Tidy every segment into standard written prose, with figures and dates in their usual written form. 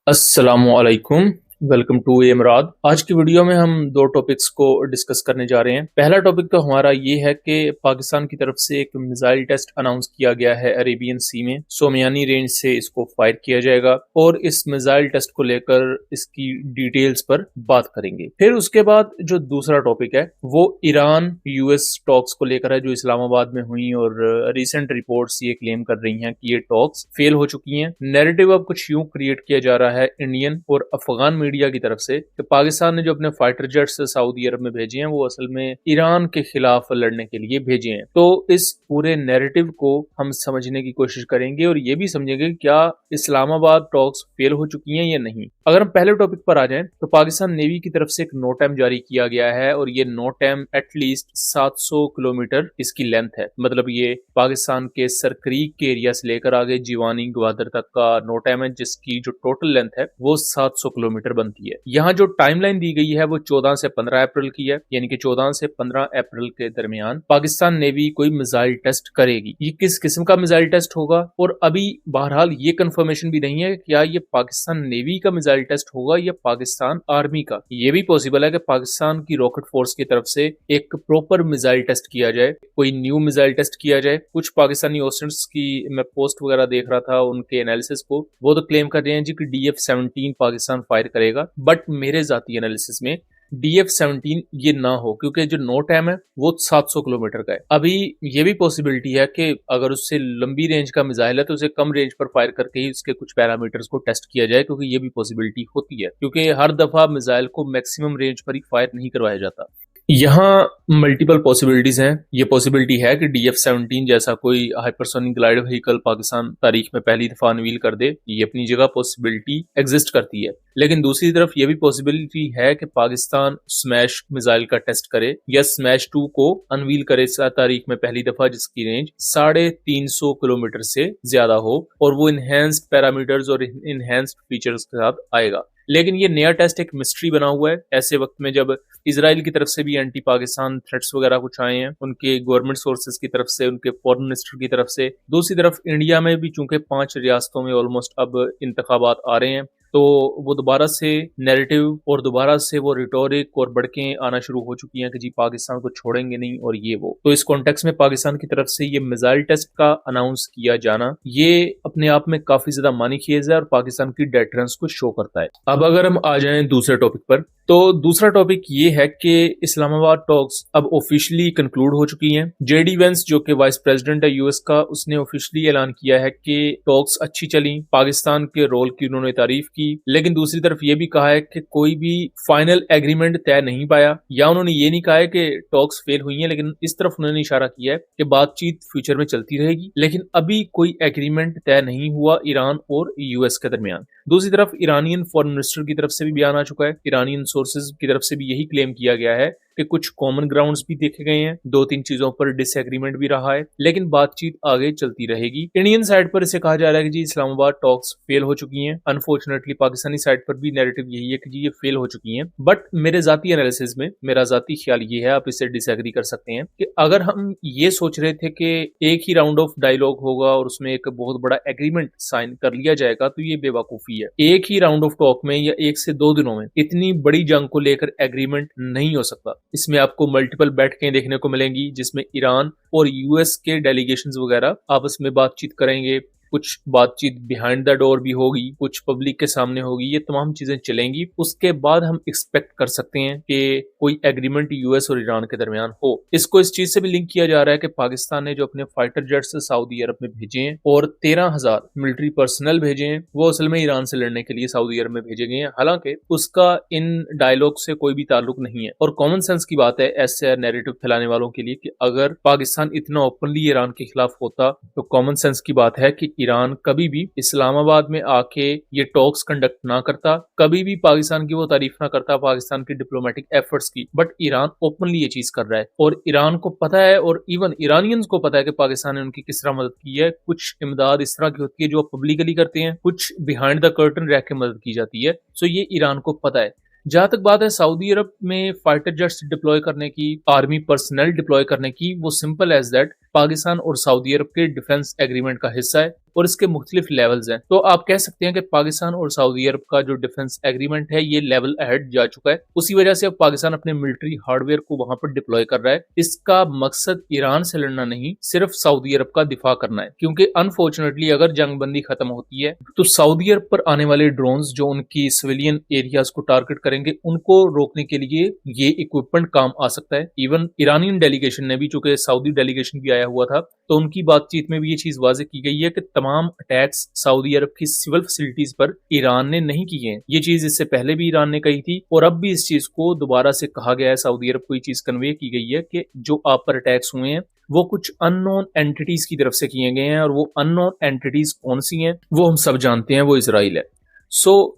अस्सलामुअलैकुम। Welcome to Imrad. आज की वीडियो में हम दो टॉपिक्स को डिस्कस करने जा रहे हैं। पहला टॉपिक तो हमारा ये है कि पाकिस्तान की तरफ से एक मिसाइल टेस्ट अनाउंस किया गया है अरेबियन सी में। सोमियानी रेंज से इसको फायर किया जाएगा और इस मिसाइल टेस्ट को लेकर इसकी डिटेल्स पर बात करेंगे। फिर उसके बाद जो दूसरा टॉपिक है वो ईरान यूएस टॉक्स को लेकर है, जो इस्लामाबाद में हुई और रिसेंट रिपोर्ट्स ये क्लेम कर रही हैं कि ये टॉक्स फेल हो चुकी हैं। नैरेटिव अब कुछ यूं क्रिएट किया जा रहा है इंडियन और अफगान मीडिया की तरफ से कि पाकिस्तान ने जो अपने फाइटर जेट्स सऊदी अरब में भेजे हैं वो असल में ईरान के खिलाफ लड़ने के लिए भेजे हैं। तो इस पूरे नैरेटिव को हम समझने की कोशिश करेंगे और ये भी समझेंगे कि क्या इस्लामाबाद टॉक्स फेल हो चुकी हैं या नहीं। अगर हम पहले टॉपिक पर आ जाएं तो पाकिस्तान नेवी की तरफ से एक नोटैम जारी किया गया है और ये नोटैम एटलीस्ट 700 किलोमीटर इसकी लेंथ है। मतलब ये पाकिस्तान के सरक्रीक के एरिया से लेकर आगे जीवानी ग्वादर तक का नोटैम है, जिसकी जो टोटल लेंथ है वो 700 किलोमीटर बनती है। यहाँ जो टाइमलाइन दी गई है वो 14 से 15 अप्रैल की है, यानी कि 14 से 15 अप्रैल के दरमियान पाकिस्तान नेवी कोई मिसाइल टेस्ट करेगी। ये किस किस्म का मिसाइल टेस्ट होगा और अभी बहरहाल ये कंफर्मेशन भी नहीं है क्या ये पाकिस्तान नेवी का मिसाइल टेस्ट होगा या पाकिस्तान आर्मी का। ये भी पॉसिबल है कि पाकिस्तान की रॉकेट फोर्स की तरफ से एक प्रॉपर मिसाइल टेस्ट किया जाए, कोई न्यू मिसाइल टेस्ट किया जाए। कुछ पाकिस्तानी ऑफिसर्स की मैं पोस्ट वगैरह देख रहा था, उनके एनालिसिस को, वो तो क्लेम कर रहे हैं जी कि DF-17 पाकिस्तान फायर करेगा, बट मेरे जाती एनालिसिस में DF-17 ये ना हो, क्योंकि जो नोटैम है वो 700 किलोमीटर का है। अभी ये भी पॉसिबिलिटी है कि अगर उससे लंबी रेंज का मिसाइल है तो उसे कम रेंज पर फायर करके ही उसके कुछ पैरामीटर्स को टेस्ट किया जाए, क्योंकि ये भी पॉसिबिलिटी होती है, क्योंकि हर दफा मिसाइल को मैक्सिमम रेंज पर ही फायर नहीं करवाया जाता। यहाँ मल्टीपल पॉसिबिलिटीज हैं। ये पॉसिबिलिटी है कि DF-17 जैसा कोई हाइपरसोनिक ग्लाइड व्हीकल पाकिस्तान तारीख में पहली दफा अनवील कर दे। ये अपनी जगह पॉसिबिलिटी एग्जिस्ट करती है, लेकिन दूसरी तरफ ये भी पॉसिबिलिटी है कि पाकिस्तान स्मैश मिसाइल का टेस्ट करे या स्मैश 2 को अनवील करे तारीख में पहली दफा, जिसकी रेंज 350 किलोमीटर से ज्यादा हो और वो इनहेंस्ड पैरामीटर्स और इनहेंस्ड फीचर्स के साथ आएगा। लेकिन ये नया टेस्ट एक मिस्ट्री बना हुआ है ऐसे वक्त में जब इजराइल की तरफ से भी एंटी पाकिस्तान थ्रेट्स वगैरह कुछ आए हैं, उनके गवर्नमेंट सोर्सेज की तरफ से, उनके फॉरेन मिनिस्टर की तरफ से। दूसरी तरफ इंडिया में भी चूंकि 5 रियासतों में ऑलमोस्ट अब इंतखाबात आ रहे हैं, तो वो दोबारा से नैरेटिव और दोबारा से वो रिटोरिक और बढ़कें आना शुरू हो चुकी हैं कि जी पाकिस्तान को छोड़ेंगे नहीं और ये वो। तो इस कॉन्टेक्स्ट में पाकिस्तान की तरफ से ये मिसाइल टेस्ट का अनाउंस किया जाना ये अपने आप में काफी ज्यादा मानी खेज है और पाकिस्तान की डेटरेंस को शो करता है। अब अगर हम आ जाएं दूसरे टॉपिक पर, तो दूसरा टॉपिक ये है कि इस्लामाबाद टॉक्स अब ऑफिशियली कंक्लूड हो चुकी हैं। JD वेंस जो कि वाइस प्रेसिडेंट है यूएस का, उसने ऑफिशियली ऐलान किया है कि टॉक्स अच्छी चली, पाकिस्तान के रोल की उन्होंने तारीफ की, लेकिन दूसरी तरफ ये भी कहा है कि कोई भी फाइनल एग्रीमेंट तय नहीं पाया। या उन्होंने ये नहीं कहा है कि टॉक्स फेल हुई हैं, लेकिन इस तरफ उन्होंने इशारा किया है कि बातचीत फ्यूचर में चलती रहेगी, लेकिन अभी कोई एग्रीमेंट तय नहीं हुआ ईरान और यूएस के दरमियान। दूसरी तरफ ईरानियन फॉरेन मिनिस्टर की तरफ से भी बयान आ चुका है। ईरानियन सोर्सेज की तरफ से भी यही क्लेम किया गया है कि कुछ कॉमन ग्राउंड्स भी देखे गए हैं, 2-3 चीजों पर डिसएग्रीमेंट भी रहा है, लेकिन बातचीत आगे चलती रहेगी। इंडियन साइड पर इसे कहा जा रहा है कि जी इस्लामाबाद टॉक्स फेल हो चुकी हैं। अनफॉर्चुनेटली पाकिस्तानी साइड पर भी नैरेटिव यही है कि जी ये फेल हो चुकी हैं। बट मेरे जाती एनालिसिस में मेरा जाती ख्याल ये है, आप इससे डिसएग्री कर सकते हैं, कि अगर हम ये सोच रहे थे कि एक ही राउंड ऑफ डायलॉग होगा और उसमें एक बहुत बड़ा एग्रीमेंट साइन कर लिया जाएगा, तो ये बेवकूफी है। एक ही राउंड ऑफ टॉक में या 1 से 2 दिनों में इतनी बड़ी जंग को लेकर एग्रीमेंट नहीं हो सकता। इसमें आपको मल्टीपल बैठकें देखने को मिलेंगी जिसमें ईरान और यूएस के डेलीगेशंस वगैरह आपस में बातचीत करेंगे। कुछ बातचीत बिहाइंड द डोर भी होगी, कुछ पब्लिक के सामने होगी, ये तमाम चीजें चलेंगी। उसके बाद हम एक्सपेक्ट कर सकते हैं कि कोई एग्रीमेंट यूएस और ईरान के दरमियान हो। इसको इस चीज से भी लिंक किया जा रहा है कि पाकिस्तान ने जो अपने फाइटर जेट्स सऊदी अरब में भेजे हैं और 13,000 मिलिट्री पर्सनल भेजे हैं, वो असल में ईरान से लड़ने के लिए सऊदी अरब में भेजे गए हैं। हालांकि उसका इन डायलॉग से कोई भी ताल्लुक नहीं है और कॉमन सेंस की बात है ऐसे नैरेटिव फैलाने वालों के लिए कि अगर पाकिस्तान इतना ओपनली ईरान के खिलाफ होता तो कॉमन सेंस की बात है कि ईरान कभी भी इस्लामाबाद में आके ये टॉक्स कंडक्ट ना करता, कभी भी पाकिस्तान की वो तारीफ ना करता, पाकिस्तान की डिप्लोमेटिक एफर्ट्स की। बट ईरान ओपनली ये चीज कर रहा है और ईरान को पता है और इवन ईरानियंस को पता है कि पाकिस्तान ने उनकी किस तरह मदद की है। कुछ इमदाद इस तरह की होती है जो पब्लिकली करते हैं, कुछ बिहाइंड द कर्टन रह के मदद की जाती है। सो ये ईरान को पता है। जहां तक बात है सऊदी अरब में फाइटर जेट्स डिप्लॉय करने की, आर्मी पर्सनल डिप्लॉय करने की, वो सिंपल एज दैट पाकिस्तान और सऊदी अरब के डिफेंस एग्रीमेंट का हिस्सा है। और इसके मुख्तलिफ लेवल्स हैं। तो आप कह सकते हैं कि पाकिस्तान और सऊदी अरब का जो डिफेंस एग्रीमेंट है ये लेवल अहेड जा चुका है। उसी वजह से अब पाकिस्तान अपने मिलिट्री हार्डवेयर को वहां पर डिप्लॉय कर रहा है। इसका मकसद ईरान से लड़ना नहीं, सिर्फ सऊदी अरब का दिफा करना है, क्योंकि अनफॉर्चुनेटली अगर जंगबंदी खत्म होती है तो सऊदी अरब पर आने वाले ड्रोन्स जो उनकी सिविलियन एरियाज को टारगेट करेंगे उनको रोकने के लिए ये इक्विपमेंट काम आ सकता है। इवन ईरानियन डेलीगेशन ने भी, चूंकि सऊदी डेलीगेशन भी आया हुआ था, तो उनकी बातचीत में भी ये चीज वाजे की गई है कि तमाम अटैक्स सऊदी अरब की सिविल फैसिलिटीज पर ईरान ने नहीं किए हैं। ये चीज इससे पहले भी ईरान ने कही थी और अब भी इस चीज को दोबारा से कहा गया है। सऊदी अरब को ये चीज कन्वे की गई है कि जो आप पर अटैक्स हुए हैं वो कुछ अननोन एंटिटीज की तरफ से किए गए हैं, और वो अननोन एंटिटीज कौन सी हैं वो हम सब जानते हैं, वो इजराइल है।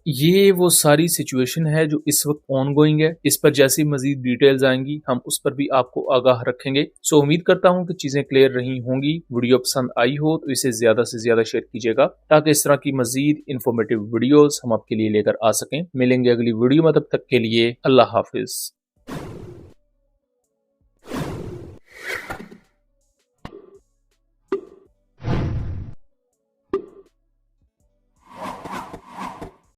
ये वो सारी सिचुएशन है जो इस वक्त ऑनगोइंग है। इस पर जैसी मजीद डिटेल्स आएंगी हम उस पर भी आपको आगाह रखेंगे। उम्मीद करता हूं कि चीजें क्लियर रही होंगी। वीडियो पसंद आई हो तो इसे ज्यादा से ज्यादा शेयर कीजिएगा ताकि इस तरह की मजीद इंफॉर्मेटिव वीडियोस हम आपके लिए लेकर आ सकें। मिलेंगे अगली वीडियो में, तब तक के लिए अल्लाह हाफिज।